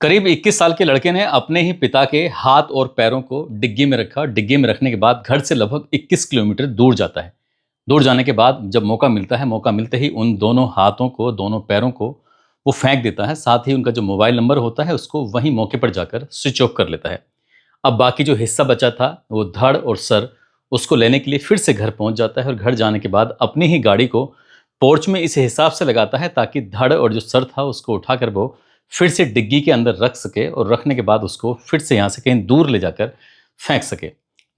करीब 21 साल के लड़के ने अपने ही पिता के हाथ और पैरों को डिग्गी में रखा। डिग्गी में रखने के बाद घर से लगभग 21 किलोमीटर दूर जाता है। दूर जाने के बाद जब मौका मिलता है, मौका मिलते ही उन दोनों हाथों को, दोनों पैरों को वो फेंक देता है। साथ ही उनका जो मोबाइल नंबर होता है उसको वहीं मौके पर जाकर स्विच ऑफ कर लेता है। अब बाकी जो हिस्सा बचा था, वो धड़ और सर, उसको लेने के लिए फिर से घर पहुंच जाता है और घर जाने के बाद अपनी ही गाड़ी को पोर्च में इस हिसाब से लगाता है ताकि धड़ और जो सर था उसको उठाकर वो फिर से डिग्गी के अंदर रख सके और रखने के बाद उसको फिर से यहाँ से कहीं दूर ले जाकर फेंक सके।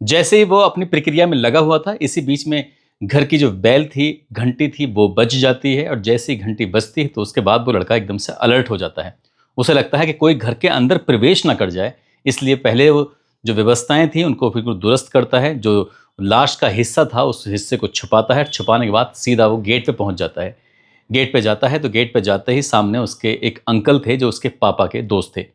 जैसे ही वो अपनी प्रक्रिया में लगा हुआ था, इसी बीच में घर की जो बेल थी, घंटी थी, वो बज जाती है और जैसे ही घंटी बजती है तो उसके बाद वो लड़का एकदम से अलर्ट हो जाता है। उसे लगता है कि कोई घर के अंदर प्रवेश ना कर जाए, इसलिए पहले वो जो व्यवस्थाएं थी उनको बिल्कुल दुरुस्त करता है। जो लाश का हिस्सा था उस हिस्से को छुपाता है। छुपाने के बाद सीधा वो गेट पे पहुंच जाता है। गेट पे जाता है तो गेट पे जाते ही सामने उसके एक अंकल थे जो उसके पापा के दोस्त थे।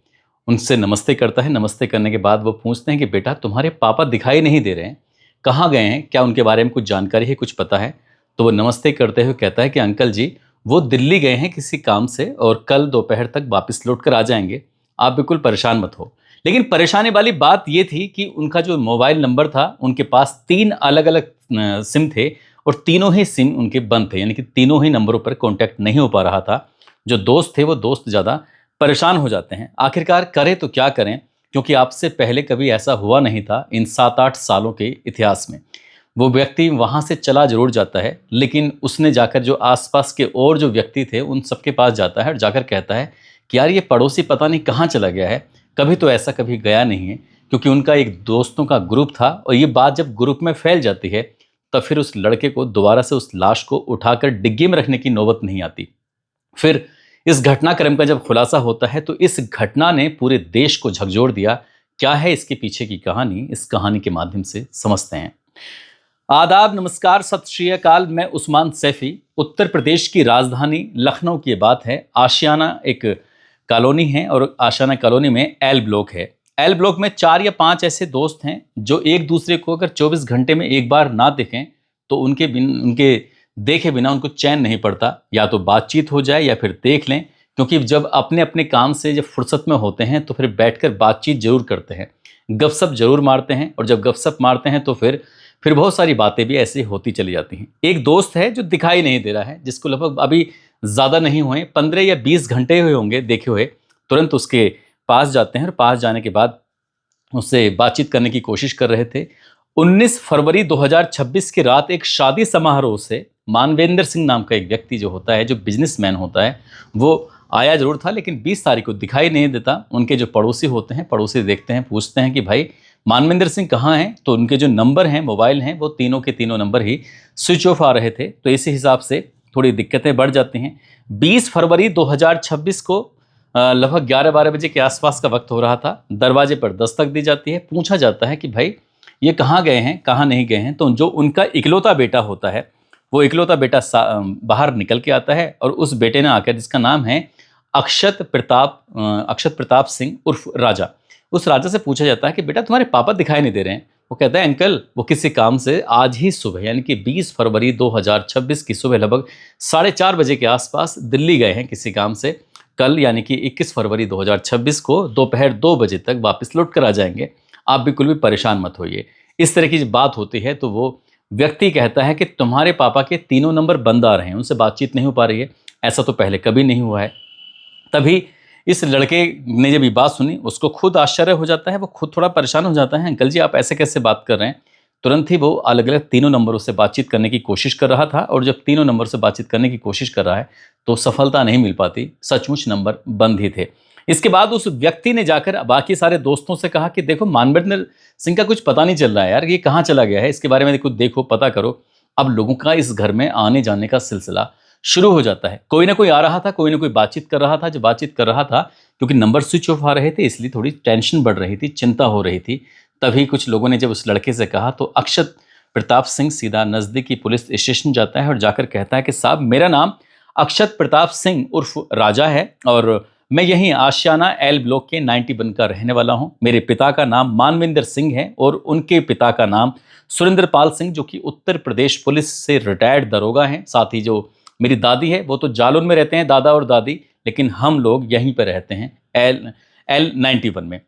उनसे नमस्ते करता है। नमस्ते करने के बाद वो पूछते हैं कि बेटा, तुम्हारे पापा दिखाई नहीं दे रहे हैं, कहाँ गए हैं? क्या उनके बारे में कुछ जानकारी है, कुछ पता है? तो वो नमस्ते करते हुए कहता है कि अंकल जी, वो दिल्ली गए हैं किसी काम से और कल दोपहर तक वापस लौट कर आ जाएंगे। आप बिल्कुल परेशान मत हो। लेकिन परेशानी वाली बात ये थी कि उनका जो मोबाइल नंबर था, उनके पास 3 अलग-अलग सिम थे और तीनों ही सिम उनके बंद थे, यानी कि तीनों ही नंबरों पर कॉन्टैक्ट नहीं हो पा रहा था। जो दोस्त थे, वो दोस्त ज़्यादा परेशान हो जाते हैं। आखिरकार करें तो क्या करें? क्योंकि आपसे पहले कभी ऐसा हुआ नहीं था इन 7-8 सालों के इतिहास में। वो व्यक्ति वहाँ से चला ज़रूर जाता है, लेकिन उसने जाकर जो आस-पास के और जो व्यक्ति थे, उन सबके पास जाता है और जाकर कहता है कि यार, ये पड़ोसी पता नहीं कहाँ चला गया है। कभी तो ऐसा कभी गया नहीं है, क्योंकि उनका एक दोस्तों का ग्रुप था और ये बात जब ग्रुप में फैल जाती है, तब फिर उस लड़के को दोबारा से उस लाश को उठाकर डिग्गी में रखने की नौबत नहीं आती। फिर इस घटनाक्रम का जब खुलासा होता है तो इस घटना ने पूरे देश को झकझोर दिया। क्या है इसके पीछे की कहानी, इस कहानी के माध्यम से समझते हैं। आदाब, नमस्कार, सत श्री अकाल। मैं उस्मान सैफी। उत्तर प्रदेश की राजधानी लखनऊ की बात है। आशियाना एक कॉलोनी है और आशियाना कॉलोनी में एल ब्लॉक है। एल ब्लॉक में 4 या 5 ऐसे दोस्त हैं जो एक दूसरे को अगर 24 घंटे में एक बार ना देखें तो उनके देखे बिना उनको चैन नहीं पड़ता। या तो बातचीत हो जाए या फिर देख लें, क्योंकि जब अपने अपने काम से जब फुर्सत में होते हैं तो फिर बैठकर बातचीत जरूर करते हैं, गपशप जरूर मारते हैं और जब गपशप मारते हैं तो फिर बहुत सारी बातें भी ऐसी होती चली जाती हैं। एक दोस्त है जो दिखाई नहीं दे रहा है, जिसको लगभग अभी ज़्यादा नहीं हुए, 15 या 20 घंटे हुए होंगे देखे हुए। तुरंत उसके पास जाते हैं और पास जाने के बाद उससे बातचीत करने की कोशिश कर रहे थे। 19 फरवरी 2026 की रात एक शादी समारोह से मानवेंद्र सिंह नाम का एक व्यक्ति जो होता है, जो बिजनेसमैन होता है, वो आया जरूर था, लेकिन 20 तारीख को दिखाई नहीं देता। उनके जो पड़ोसी होते हैं, पड़ोसी देखते हैं, पूछते हैं कि भाई मानवेंद्र सिंह कहाँ हैं? तो उनके जो नंबर हैं, मोबाइल हैं, वो तीनों के तीनों नंबर ही स्विच ऑफ आ रहे थे। तो इसी हिसाब से थोड़ी दिक्कतें बढ़ जाती हैं। 20 फरवरी 2026 को लगभग 11-12 बजे के आसपास का वक्त हो रहा था। दरवाजे पर दस्तक दी जाती है। पूछा जाता है कि भाई ये कहाँ गए हैं, कहाँ नहीं गए हैं? तो जो उनका इकलौता बेटा होता है, वो इकलौता बेटा बाहर निकल के आता है और उस बेटे ने आकर, जिसका नाम है अक्षत प्रताप सिंह उर्फ राजा, उस राजा से पूछा जाता है कि बेटा, तुम्हारे पापा दिखाई नहीं दे रहे हैं। वो कहता है अंकल, वो किसी काम से आज ही सुबह, यानी कि 20 फरवरी 2026 की सुबह लगभग 4:30 बजे के आसपास दिल्ली गए हैं किसी काम से। कल यानी कि 21 फरवरी 2026 को दोपहर 2 बजे तक वापस लौट कर आ जाएंगे। आप बिल्कुल भी परेशान मत होइए। इस तरह की जब बात होती है तो वो व्यक्ति कहता है कि तुम्हारे पापा के तीनों नंबर बंद आ रहे हैं, उनसे बातचीत नहीं हो पा रही है। ऐसा तो पहले कभी नहीं हुआ है। तभी इस लड़के ने जब ये बात सुनी, उसको खुद आश्चर्य हो जाता है। वो खुद थोड़ा परेशान हो जाता है। अंकल जी, आप ऐसे कैसे बात कर रहे हैं? तुरंत ही वो अलग अलग तीनों नंबरों से बातचीत करने की कोशिश कर रहा था और जब तीनों नंबर से बातचीत करने की कोशिश कर रहा है तो सफलता नहीं मिल पाती। सचमुच नंबर बंद ही थे। इसके बाद उस व्यक्ति ने जाकर बाकी सारे दोस्तों से कहा कि देखो, मानवेंद्र सिंह का कुछ पता नहीं चल रहा है यार, ये कहाँ चला गया है, इसके बारे में कुछ देखो, पता करो। अब लोगों का इस घर में आने जाने का सिलसिला शुरू हो जाता है। कोई ना कोई आ रहा था, कोई ना कोई बातचीत कर रहा था। जो बातचीत कर रहा था, क्योंकि नंबर स्विच ऑफ आ रहे थे, इसलिए थोड़ी टेंशन बढ़ रही थी, चिंता हो रही थी। तभी कुछ लोगों ने जब उस लड़के से कहा तो अक्षत प्रताप सिंह सीधा नज़दीकी पुलिस स्टेशन जाता है और जाकर कहता है कि साहब, मेरा नाम अक्षत प्रताप सिंह उर्फ राजा है और मैं यहीं आशियाना एल ब्लॉक के 91 का रहने वाला हूं। मेरे पिता का नाम मानवेंद्र सिंह है और उनके पिता का नाम सुरेंद्र पाल सिंह, जो कि उत्तर प्रदेश पुलिस से रिटायर्ड दरोगा हैं। साथ ही जो मेरी दादी है, वो तो जालौन में रहते हैं, दादा और दादी, लेकिन हम लोग यहीं पर रहते हैं, L91 में।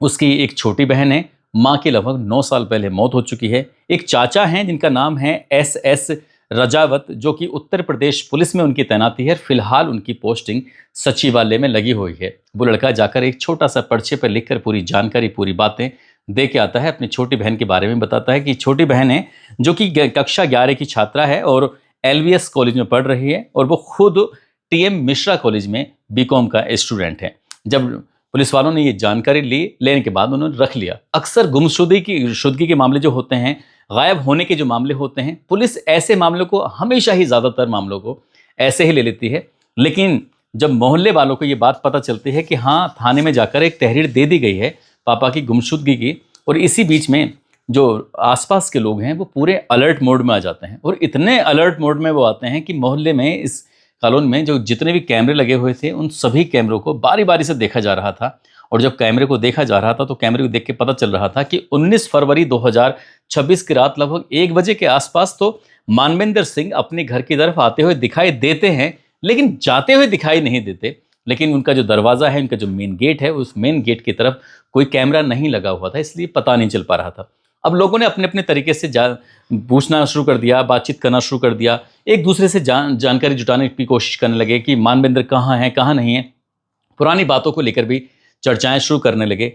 उसकी एक छोटी बहन है, माँ की लगभग 9 साल पहले मौत हो चुकी है। एक चाचा हैं जिनका नाम है SS रजावत, जो कि उत्तर प्रदेश पुलिस में उनकी तैनाती है। फिलहाल उनकी पोस्टिंग सचिवालय में लगी हुई है। वो लड़का जाकर एक छोटा सा पर्चे पर लिखकर पूरी जानकारी, पूरी बातें दे के आता है। अपनी छोटी बहन के बारे में बताता है कि छोटी बहन है जो कि कक्षा 11 की छात्रा है और LVS कॉलेज में पढ़ रही है, और वो खुद TM मिश्रा कॉलेज में BCom का स्टूडेंट है। जब पुलिस वालों ने ये जानकारी लेने के बाद उन्होंने रख लिया। अक्सर गुमशुदगी के मामले जो होते हैं, गायब होने के जो मामले होते हैं, पुलिस ऐसे मामलों को हमेशा ही, ज़्यादातर मामलों को ऐसे ही ले लेती है। लेकिन जब मोहल्ले वालों को ये बात पता चलती है कि हाँ, थाने में जाकर एक तहरीर दे दी गई है पापा की गुमशुदगी की, और इसी बीच में जो आसपास के लोग हैं वो पूरे अलर्ट मोड में आ जाते हैं। और इतने अलर्ट मोड में वो आते हैं कि मोहल्ले में, इस कॉलोनी में जो जितने भी कैमरे लगे हुए थे, उन सभी कैमरों को बारी बारी से देखा जा रहा था। और जब कैमरे को देखा जा रहा था तो कैमरे को देख के पता चल रहा था कि 19 फरवरी 2026 की रात लगभग 1 बजे के आसपास तो मानवेंद्र सिंह अपने घर की तरफ आते हुए दिखाई देते हैं, लेकिन जाते हुए दिखाई नहीं देते। लेकिन उनका जो दरवाज़ा है, उनका जो मेन गेट है, उस मेन गेट की तरफ कोई कैमरा नहीं लगा हुआ था, इसलिए पता नहीं चल पा रहा था। अब लोगों ने अपने अपने तरीके से पूछना शुरू कर दिया, बातचीत करना शुरू कर दिया, एक दूसरे से जानकारी जुटाने की कोशिश करने लगे कि मानवेंद्र कहाँ है, कहाँ नहीं है। पुरानी बातों को लेकर भी चर्चाएं शुरू करने लगे।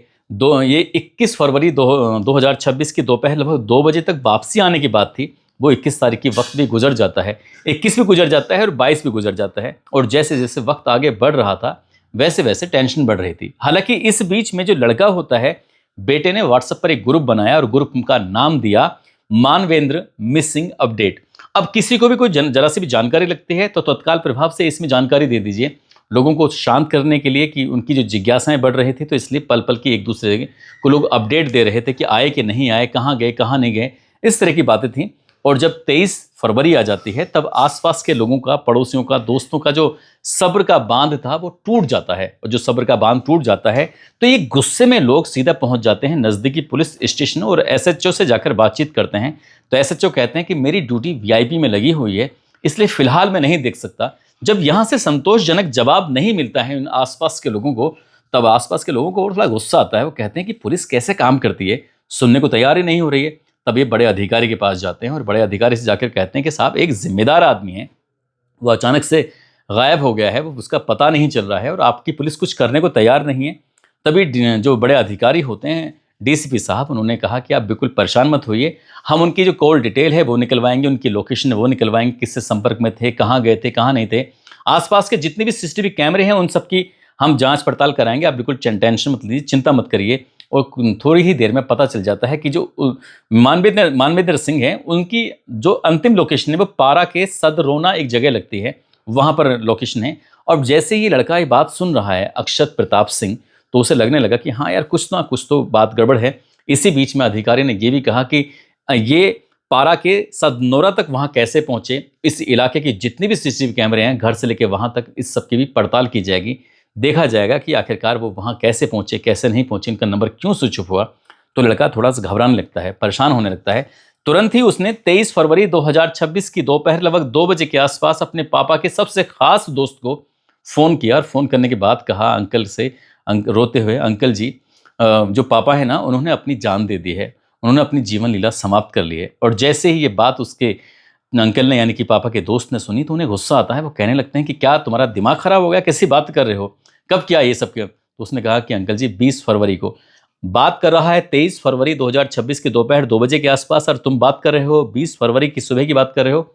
ये 21 फरवरी 2026 की दोपहर लगभग 2 बजे तक वापसी आने की बात थी। वो 21 तारीख की वक्त भी गुजर जाता है, 21 भी गुजर जाता है और 22 भी गुजर जाता है। और जैसे जैसे वक्त आगे बढ़ रहा था, वैसे वैसे टेंशन बढ़ रही थी। हालांकि इस बीच में जो लड़का होता है, बेटे ने व्हाट्सएप पर एक ग्रुप बनाया और ग्रुप का नाम दिया मानवेंद्र मिसिंग अपडेट। अब किसी को भी कोई जरा सी भी जानकारी लगती है तो तत्काल प्रभाव से इसमें जानकारी दे दीजिए, लोगों को शांत करने के लिए कि उनकी जो जिज्ञासाएं बढ़ रही थी, तो इसलिए पल पल की एक दूसरे को लोग अपडेट दे रहे थे कि आए कि नहीं आए, कहाँ गए, कहाँ नहीं गए, इस तरह की बातें थी। और जब 23 फरवरी आ जाती है, तब आसपास के लोगों का, पड़ोसियों का, दोस्तों का जो सब्र का बांध था वो टूट जाता है। और जो सब्र का बांध टूट जाता है तो ये गुस्से में लोग सीधा पहुंच जाते हैं नज़दीकी पुलिस स्टेशन और SHO से जाकर बातचीत करते हैं। तो SHO कहते हैं कि मेरी ड्यूटी VIP में लगी हुई है, इसलिए फिलहाल मैं नहीं देख सकता। जब यहाँ से संतोषजनक जवाब नहीं मिलता है उन आसपास के लोगों को, तब आसपास के लोगों को और थोड़ा गुस्सा आता है। वो कहते हैं कि पुलिस कैसे काम करती है, सुनने को तैयार ही नहीं हो रही है। तब ये बड़े अधिकारी के पास जाते हैं और बड़े अधिकारी से जाकर कहते हैं कि साहब, एक जिम्मेदार आदमी है, वो अचानक से गायब हो गया है, वो उसका पता नहीं चल रहा है और आपकी पुलिस कुछ करने को तैयार नहीं है। तभी जो बड़े अधिकारी होते हैं, DCP साहब, उन्होंने कहा कि आप बिल्कुल परेशान मत होइए, हम उनकी जो कॉल डिटेल है वो निकलवाएंगे, उनकी लोकेशन है वो निकलवाएंगे, किससे संपर्क में थे, कहाँ गए थे, कहाँ नहीं थे, आसपास के जितने भी CCTV कैमरे हैं उन सब की हम जांच पड़ताल कराएंगे, आप बिल्कुल टेंशन मत लीजिए, चिंता मत करिए। और थोड़ी ही देर में पता चल जाता है कि जो मानवेंद्र सिंह हैं, उनकी जो अंतिम लोकेशन है वो पारा के सदरोना एक जगह लगती है, वहाँ पर लोकेशन है। और जैसे ही लड़का ये बात सुन रहा है, अक्षत प्रताप सिंह, तो उसे लगने लगा कि हाँ यार, कुछ ना कुछ तो बात गड़बड़ है। इसी बीच में अधिकारी ने ये भी कहा कि ये पारा के सदनोरा तक वहाँ कैसे पहुँचे, इस इलाके की जितनी भी CCTV कैमरे हैं घर से लेकर वहाँ तक, इस सब की भी पड़ताल की जाएगी। देखा जाएगा कि आखिरकार वो वहाँ कैसे पहुँचे, कैसे नहीं पहुँचे, इनका नंबर क्यों स्विच ऑफ हुआ। तो लड़का थोड़ा सा घबराने लगता है, परेशान होने लगता है। तुरंत ही उसने 23 फरवरी 2026 की दोपहर लगभग 2 बजे के आसपास अपने पापा के सबसे खास दोस्त को फ़ोन किया और फ़ोन करने के बाद कहा अंकल से, रोते हुए, अंकल जी, जो पापा है ना, उन्होंने अपनी जान दे दी है, उन्होंने अपनी जीवन लीला समाप्त कर ली है। और जैसे ही ये बात उसके अंकल ने, यानी कि पापा के दोस्त ने सुनी, तो उन्हें गुस्सा आता है। वो कहने लगते हैं कि क्या तुम्हारा दिमाग खराब हो गया, कैसी बात कर रहे हो, कब क्या ये सब क्यों? तो उसने कहा कि अंकल जी, 20 फरवरी को बात कर रहा है, 23 फरवरी 2026 की दोपहर 2 बजे के आसपास, और तुम बात कर रहे हो 20 फरवरी की सुबह की बात कर रहे हो।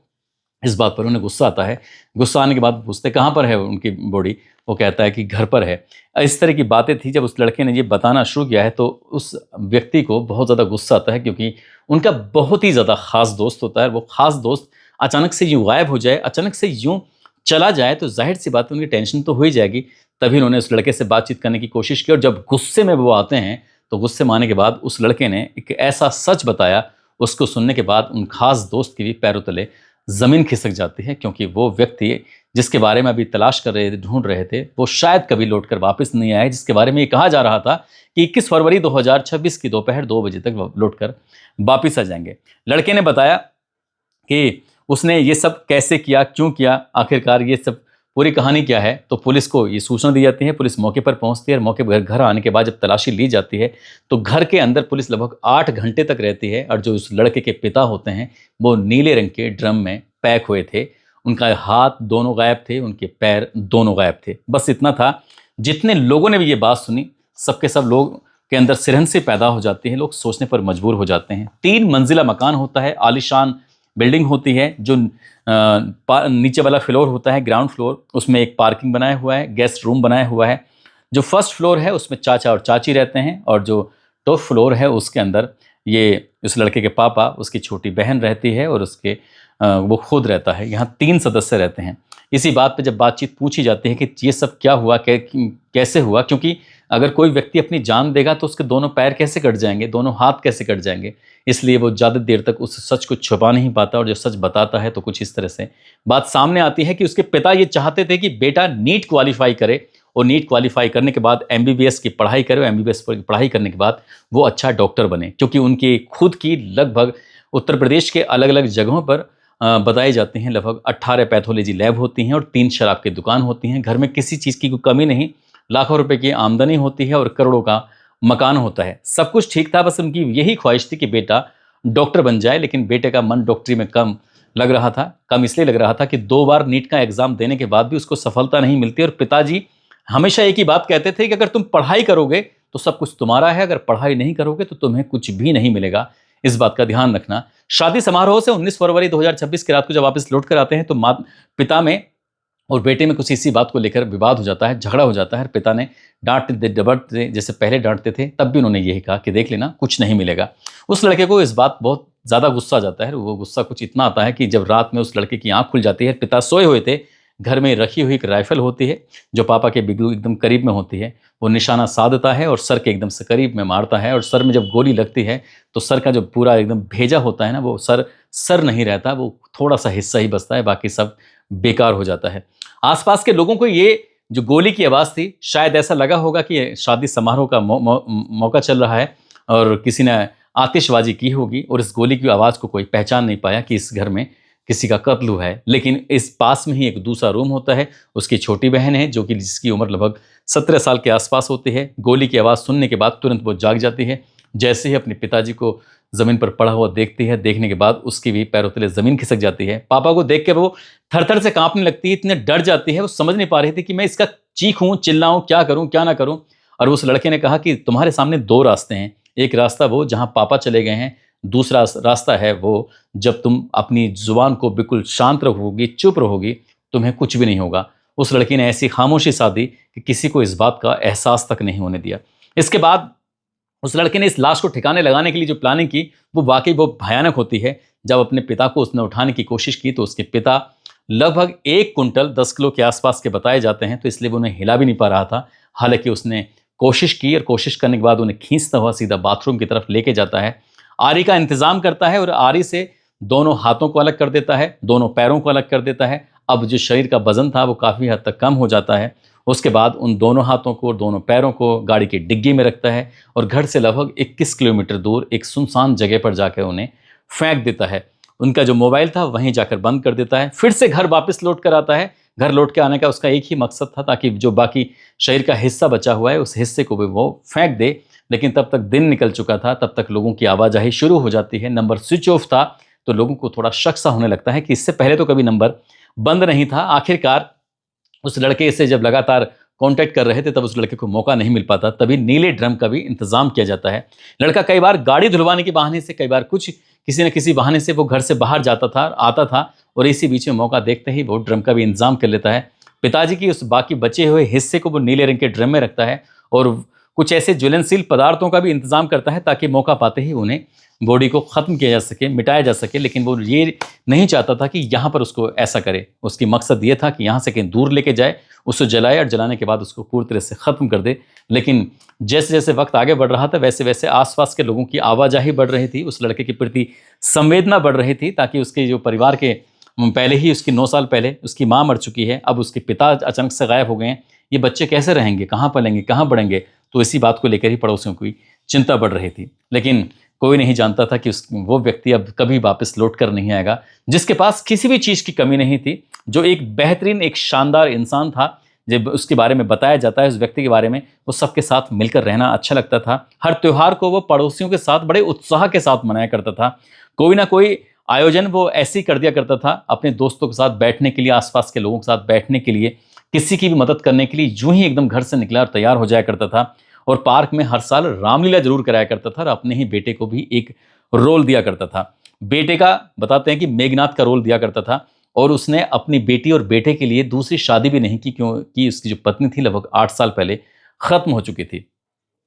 इस बात पर उन्हें गुस्सा आता है। गुस्सा आने के बाद पूछते कहाँ पर है उनकी बॉडी, वो कहता है कि घर पर है। इस तरह की बातें थी। जब उस लड़के ने ये बताना शुरू किया है तो उस व्यक्ति को बहुत ज़्यादा गुस्सा आता है, क्योंकि उनका बहुत ही ज़्यादा खास दोस्त होता है। वो खास दोस्त अचानक से यूँ गायब हो जाए, अचानक से यूँ चला जाए, तो जाहिर सी बात है उनकी टेंशन तो हो ही जाएगी। तभी उन्होंने उस लड़के से बातचीत करने की कोशिश की, और जब गुस्से में वो आते हैं तो गुस्से में आने के बाद उस लड़के ने एक ऐसा सच बताया, उसको सुनने के बाद उन खास दोस्त के भी पैरों तले ज़मीन खिसक जाती है, क्योंकि वो व्यक्ति जिसके बारे में अभी तलाश कर रहे थे, ढूंढ रहे थे, वो शायद कभी लौटकर वापस नहीं आए, जिसके बारे में ये कहा जा रहा था कि 21 फरवरी 2026 की दोपहर 2 बजे तक लौटकर वापस आ जाएंगे। लड़के ने बताया कि उसने ये सब कैसे किया, क्यों किया, आखिरकार ये सब पूरी कहानी क्या है, तो पुलिस को ये सूचना दी जाती है, पुलिस मौके पर पहुंचती है और मौके पर घर आने के बाद जब तलाशी ली जाती है तो घर के अंदर पुलिस लगभग 8 घंटे तक रहती है और जो उस लड़के के पिता होते हैं वो नीले रंग के ड्रम में पैक हुए थे। उनका हाथ दोनों गायब थे, उनके पैर दोनों गायब थे। बस इतना था। जितने लोगों ने भी ये बात सुनी, सबके सब लोग के अंदर सिरहंसी पैदा हो जाती है, लोग सोचने पर मजबूर हो जाते हैं। 3 मंजिला मकान होता है, आलीशान बिल्डिंग होती है। जो नीचे वाला फ्लोर होता है, ग्राउंड फ्लोर, उसमें एक पार्किंग बनाया हुआ है, गेस्ट रूम बनाया हुआ है। जो फर्स्ट फ्लोर है उसमें चाचा और चाची रहते हैं और जो टॉप फ्लोर है उसके अंदर ये उस लड़के के पापा, उसकी छोटी बहन रहती है और उसके वो खुद रहता है। यहाँ 3 सदस्य रहते हैं। इसी बात पे जब बातचीत पूछी जाती है कि ये सब क्या हुआ, कैसे हुआ, क्योंकि अगर कोई व्यक्ति अपनी जान देगा तो उसके दोनों पैर कैसे कट जाएंगे, दोनों हाथ कैसे कट जाएंगे, इसलिए वो ज़्यादा देर तक उस सच को छुपा नहीं पाता और जो सच बताता है तो कुछ इस तरह से बात सामने आती है कि उसके पिता ये चाहते थे कि बेटा नीट क्वालिफाई करे और नीट क्वालिफाई करने के बाद एमबीबीएस की पढ़ाई करे और एमबीबीएस की पढ़ाई करने के बाद वो अच्छा डॉक्टर बने, क्योंकि उनकी खुद की लगभग उत्तर प्रदेश के अलग अलग जगहों पर बताई जाती हैं लगभग 18 पैथोलॉजी लैब होती हैं और 3 शराब की दुकान होती हैं। घर में किसी चीज़ की कोई कमी नहीं, लाखों रुपए की आमदनी होती है और करोड़ों का मकान होता है। सब कुछ ठीक था, बस उनकी यही ख्वाहिश थी कि बेटा डॉक्टर बन जाए। लेकिन बेटे का मन डॉक्टरी में कम लग रहा था। कम इसलिए लग रहा था कि 2 बार नीट का एग्ज़ाम देने के बाद भी उसको सफलता नहीं मिलती और पिताजी हमेशा एक ही बात कहते थे कि अगर तुम पढ़ाई करोगे तो सब कुछ तुम्हारा है, अगर पढ़ाई नहीं करोगे तो तुम्हें कुछ भी नहीं मिलेगा। इस बात का ध्यान रखना। शादी समारोह से 19 फरवरी 2026 की रात को जब वापस लौट कर आते हैं तो पिता में और बेटे में कुछ इसी बात को लेकर विवाद हो जाता है, झगड़ा हो जाता है। पिता ने डांटते जैसे पहले डांटते थे, तब भी उन्होंने यही कहा कि देख लेना कुछ नहीं मिलेगा। उस लड़के को इस बात बहुत ज़्यादा गुस्सा आ जाता है। वो गुस्सा कुछ इतना आता है कि जब रात में उस लड़के की आंख खुल जाती है, पिता सोए हुए थे, घर में रखी हुई एक राइफल होती है जो पापा के बिल्कुल एकदम करीब में होती है, वो निशाना साधता है और सर के एकदम से करीब में मारता है और सर में जब गोली लगती है तो सर का जो पूरा एकदम भेजा होता है ना, वो सर नहीं रहता, वो थोड़ा सा हिस्सा ही बचता है, बाकी सब बेकार हो जाता है। आसपास के लोगों को ये जो गोली की आवाज़ थी, शायद ऐसा लगा होगा कि शादी समारोह का मौका चल रहा है और किसी ने आतिशबाजी की होगी और इस गोली की आवाज़ को कोई पहचान नहीं पाया कि इस घर में किसी का कत्ल हुआ है। लेकिन इस पास में ही एक दूसरा रूम होता है, उसकी छोटी बहन है जो कि जिसकी उम्र लगभग 17 साल के आसपास होती है। गोली की आवाज़ सुनने के बाद तुरंत वो जाग जाती है। जैसे ही अपने पिताजी को ज़मीन पर पड़ा हुआ देखती है, देखने के बाद उसकी भी पैरों तले ज़मीन खिसक जाती है। पापा को देख के वो थर-थर से काँपने लगती है, इतने डर जाती है, वो समझ नहीं पा रही थी कि मैं इसका चीखूँ, चिल्लाऊँ, क्या करूँ, क्या ना करूँ। और उस लड़के ने कहा कि तुम्हारे सामने 2 रास्ते हैं। एक रास्ता वो जहाँ पापा चले गए हैं, दूसरा रास्ता है वो जब तुम अपनी ज़ुबान को बिल्कुल शांत रखोगी, चुप रहोगी, तुम्हें कुछ भी नहीं होगा। उस लड़की ने ऐसी खामोशी साधी कि किसी को इस बात का एहसास तक नहीं होने दिया। इसके बाद उस लड़के ने इस लाश को ठिकाने लगाने के लिए जो प्लानिंग की, वो वाकई बहुत भयानक होती है। जब अपने पिता को उसने उठाने की कोशिश की तो उसके पिता लगभग 1 कुंटल 10 किलो के आसपास के बताए जाते हैं, तो इसलिए वो उन्हें हिला भी नहीं पा रहा था। हालांकि उसने कोशिश की और कोशिश करने के बाद उन्हें खींचता हुआ सीधा बाथरूम की तरफ लेके जाता है। आरी का इंतजाम करता है और आरी से दोनों हाथों को अलग कर देता है, दोनों पैरों को अलग कर देता है। अब जो शरीर का वजन था वो काफ़ी हद तक कम हो जाता है। उसके बाद उन दोनों हाथों को और दोनों पैरों को गाड़ी की डिग्गी में रखता है और घर से लगभग 21 किलोमीटर दूर एक सुनसान जगह पर जाकर उन्हें फेंक देता है। उनका जो मोबाइल था वहीं जाकर बंद कर देता है। फिर से घर वापस लौट कर आता है। घर लौट के आने का उसका एक ही मकसद था ताकि जो बाकी शरीर का हिस्सा बचा हुआ है उस हिस्से को भी वो फेंक दे। लेकिन तब तक दिन निकल चुका था, तब तक लोगों की आवाजाही शुरू हो जाती है। नंबर स्विच ऑफ था तो लोगों को थोड़ा शक सा होने लगता है कि इससे पहले तो कभी नंबर बंद नहीं था। आखिरकार उस लड़के से जब लगातार कांटेक्ट कर रहे थे तब उस लड़के को मौका नहीं मिल पाता, तभी नीले ड्रम का भी इंतजाम किया जाता है। लड़का कई बार गाड़ी धुलवाने के बहाने से, कई बार कुछ किसी न किसी बहाने से वो घर से बाहर जाता था, आता था और इसी बीच में मौका देखते ही वो ड्रम का भी इंतजाम कर लेता है। पिताजी की उस बाकी बचे हुए हिस्से को वो नीले रंग के ड्रम में रखता है और कुछ ऐसे ज्वलनशील पदार्थों का भी इंतजाम करता है ताकि मौका पाते ही उन्हें बॉडी को ख़त्म किया जा सके, मिटाया जा सके। लेकिन वो ये नहीं चाहता था कि यहाँ पर उसको ऐसा करे। उसकी मकसद ये था कि यहाँ से कहीं दूर लेके जाए, उसको जलाए और जलाने के बाद उसको पूरी तरह से ख़त्म कर दे। लेकिन जैसे जैसे वक्त आगे बढ़ रहा था वैसे वैसे आसपास के लोगों की आवाजाही बढ़ रही थी, उस लड़के के प्रति संवेदना बढ़ रही थी, ताकि उसके जो परिवार के पहले ही उसकी 9 साल पहले उसकी माँ मर चुकी है, अब उसके पिता अचानक से गायब हो गए हैं, ये बच्चे कैसे रहेंगे, कहाँ पलेंगे, कहाँ बढ़ेंगे। तो इसी बात को लेकर ही पड़ोसियों की चिंता बढ़ रही थी। लेकिन कोई नहीं जानता था कि वो व्यक्ति अब कभी वापस लौट कर नहीं आएगा, जिसके पास किसी भी चीज़ की कमी नहीं थी, जो एक बेहतरीन, एक शानदार इंसान था। जब उसके बारे में बताया जाता है, उस व्यक्ति के बारे में, वो सबके साथ मिलकर रहना अच्छा लगता था। हर त्योहार को वो पड़ोसियों के साथ बड़े उत्साह के साथ मनाया करता था। कोई ना कोई आयोजन वो ऐसे ही कर दिया करता था, अपने दोस्तों के साथ बैठने के लिए, आसपास के लोगों के साथ बैठने के लिए, किसी की भी मदद करने के लिए यूं ही एकदम घर से निकला और तैयार हो जाया करता था। और पार्क में हर साल रामलीला जरूर कराया करता था और अपने ही बेटे को भी एक रोल दिया करता था। बेटे का बताते हैं कि मेघनाथ का रोल दिया करता था। और उसने अपनी बेटी और बेटे के लिए दूसरी शादी भी नहीं की, क्योंकि उसकी जो पत्नी थी लगभग 8 साल पहले खत्म हो चुकी थी।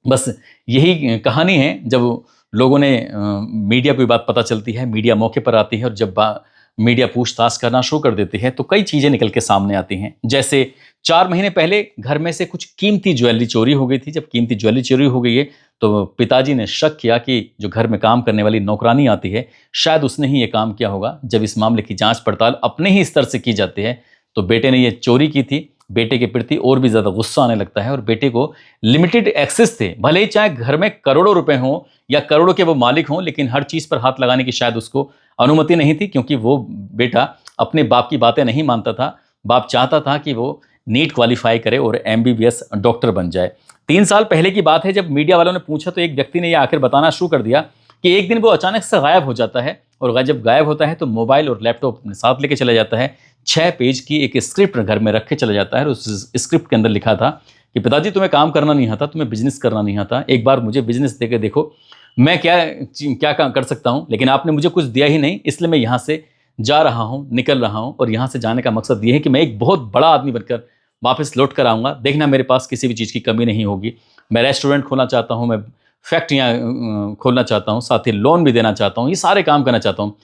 बस यही कहानी है। जब लोगों ने मीडिया को ये बात पता चलती है, मीडिया मौके पर आती है और जब मीडिया पूछताछ करना शुरू कर देती है, तो कई चीज़ें निकल के सामने आती हैं। जैसे 4 महीने पहले घर में से कुछ कीमती ज्वेलरी चोरी हो गई थी। जब कीमती ज्वेलरी चोरी हो गई है, तो पिताजी ने शक किया कि जो घर में काम करने वाली नौकरानी आती है, शायद उसने ही ये काम किया होगा। जब इस मामले की जांच पड़ताल अपने ही स्तर से की जाती है, तो बेटे ने ये चोरी की थी। बेटे के प्रति और भी ज़्यादा गुस्सा आने लगता है और बेटे को लिमिटेड एक्सेस थे। भले ही चाहे घर में करोड़ों रुपए हों या करोड़ों के वो मालिक हों, लेकिन हर चीज़ पर हाथ लगाने की शायद उसको अनुमति नहीं थी, क्योंकि वो बेटा अपने बाप की बातें नहीं मानता था। बाप चाहता था कि वो नीट क्वालिफाई करे और एमबीबीएस डॉक्टर बन जाए। 3 साल पहले की बात है, जब मीडिया वालों ने पूछा तो एक व्यक्ति ने यह आखिर बताना शुरू कर दिया कि एक दिन वो अचानक से गायब हो जाता है और जब गायब होता है तो मोबाइल और लैपटॉप अपने साथ लेके चला जाता है। 6 पेज की एक स्क्रिप्ट घर में रख के चला जाता है और उस स्क्रिप्ट के अंदर लिखा था कि पिताजी, तुम्हें काम करना नहीं आता, तुम्हें बिजनेस करना नहीं आता, एक बार मुझे बिजनेस देके देखो, मैं क्या क्या कर सकता हूँ, लेकिन आपने मुझे कुछ दिया ही नहीं, इसलिए मैं यहाँ से जा रहा हूँ, निकल रहा हूँ। और यहाँ से जाने का मकसद ये है कि मैं एक बहुत बड़ा आदमी बनकर वापस लौट कर आऊँगा। देखना, मेरे पास किसी भी चीज़ की कमी नहीं होगी। मैं रेस्टोरेंट खोलना चाहता हूँ, मैं फैक्ट्रियाँ खोलना चाहता हूँ, साथ ही लोन भी देना चाहता हूँ, ये सारे काम करना चाहता हूँ।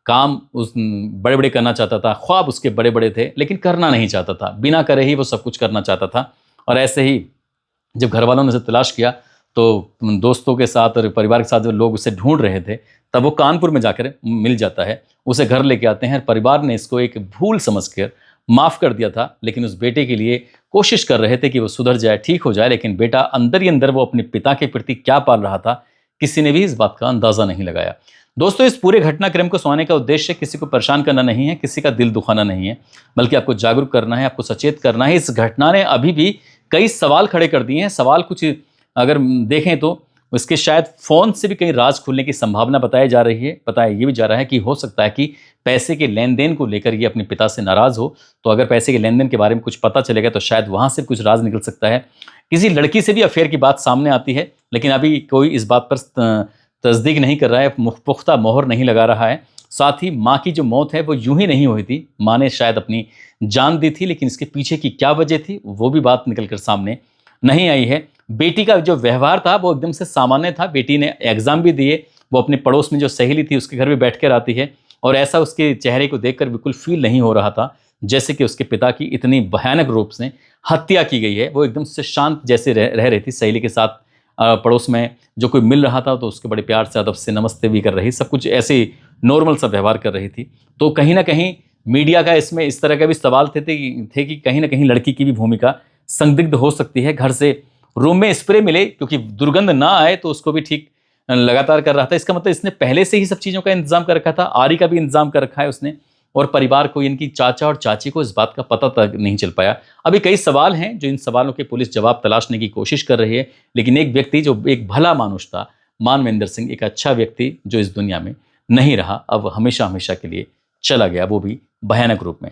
काम उस बड़े बड़े करना चाहता था, ख्वाब उसके बड़े बड़े थे, लेकिन करना नहीं चाहता था। बिना करे ही वो सब कुछ करना चाहता था। और ऐसे ही जब घर वालों ने उसे तलाश किया, तो दोस्तों के साथ और परिवार के साथ जो लोग उसे ढूंढ रहे थे, तब वो कानपुर में जाकर मिल जाता है। उसे घर लेके आते हैं। परिवार ने इसको एक भूल समझकर माफ़ कर दिया था, लेकिन उस बेटे के लिए कोशिश कर रहे थे कि वो सुधर जाए, ठीक हो जाए। लेकिन बेटा अंदर ही अंदर वो अपने पिता के प्रति क्या पाल रहा था, किसी ने भी इस बात का अंदाज़ा नहीं लगाया। दोस्तों, इस पूरे घटनाक्रम को सुनाने का उद्देश्य किसी को परेशान करना नहीं है, किसी का दिल दुखाना नहीं है, बल्कि आपको जागरूक करना है, आपको सचेत करना है। इस घटना ने अभी भी कई सवाल खड़े कर दिए हैं। सवाल कुछ अगर देखें तो उसके शायद फ़ोन से भी कहीं राज खुलने की संभावना बताई जा रही है। बताया ये भी जा रहा है कि हो सकता है कि पैसे के लेन देन को लेकर ये अपने पिता से नाराज़ हो, तो अगर पैसे के लेन देन के बारे में कुछ पता चलेगा तो शायद वहाँ से कुछ राज निकल सकता है। किसी लड़की से भी अफेयर की बात सामने आती है, लेकिन अभी कोई इस बात पर तस्दीक नहीं कर रहा है, पुख्ता मोहर नहीं लगा रहा है। साथ ही माँ की जो मौत है वो यूं ही नहीं हुई थी, माँ ने शायद अपनी जान दी थी, लेकिन इसके पीछे की क्या वजह थी वो भी बात निकल कर सामने नहीं आई है। बेटी का जो व्यवहार था वो एकदम से सामान्य था। बेटी ने एग्ज़ाम भी दिए, वो अपने पड़ोस में जो सहेली थी उसके घर भी बैठ कर आती है, और ऐसा उसके चेहरे को देखकर बिल्कुल फील नहीं हो रहा था जैसे कि उसके पिता की इतनी भयानक रूप से हत्या की गई है। वो एकदम से शांत जैसे रह रही थी सहेली के साथ। पड़ोस में जो कोई मिल रहा था तो उसके बड़े प्यार से अदब से नमस्ते भी कर रही, सब कुछ ऐसे नॉर्मल सा व्यवहार कर रही थी। तो कहीं ना कहीं मीडिया का इसमें इस तरह का भी सवाल थे कि कहीं ना कहीं लड़की की भी भूमिका संदिग्ध हो सकती है। घर से रूम में स्प्रे मिले क्योंकि दुर्गंध ना आए तो उसको भी ठीक लगातार कर रहा था। इसका मतलब इसने पहले से ही सब चीज़ों का इंतजाम कर रखा था। आरी का भी इंतजाम कर रखा है उसने, और परिवार को, इनकी चाचा और चाची को इस बात का पता तक नहीं चल पाया। अभी कई सवाल हैं जो इन सवालों के पुलिस जवाब तलाशने की कोशिश कर रही है, लेकिन एक व्यक्ति जो एक भला मानुष था, मानवेंद्र सिंह, एक अच्छा व्यक्ति जो इस दुनिया में नहीं रहा, अब हमेशा हमेशा के लिए चला गया, वो भी भयानक रूप में।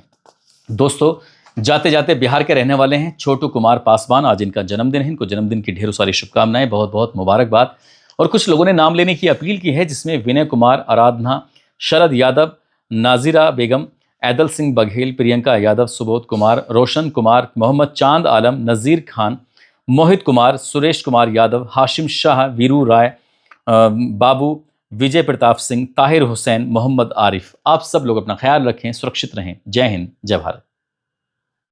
दोस्तों, जाते जाते बिहार के रहने वाले हैं छोटू कुमार पासवान, आज इनका जन्मदिन है। इनको जन्मदिन की ढेरों सारी शुभकामनाएं, बहुत बहुत मुबारकबाद। और कुछ लोगों ने नाम लेने की अपील की है, जिसमें विनय कुमार, आराधना, शरद यादव, नाजिरा बेगम, ऐदल सिंह बघेल, प्रियंका यादव, सुबोध कुमार, रोशन कुमार, मोहम्मद चांद आलम, नज़ीर खान, मोहित कुमार, सुरेश कुमार यादव, हाशिम शाह, वीरू राय, बाबू, विजय प्रताप सिंह, ताहिर हुसैन, मोहम्मद आरिफ। आप सब लोग अपना ख्याल रखें, सुरक्षित रहें। जय हिंद, जय भारत।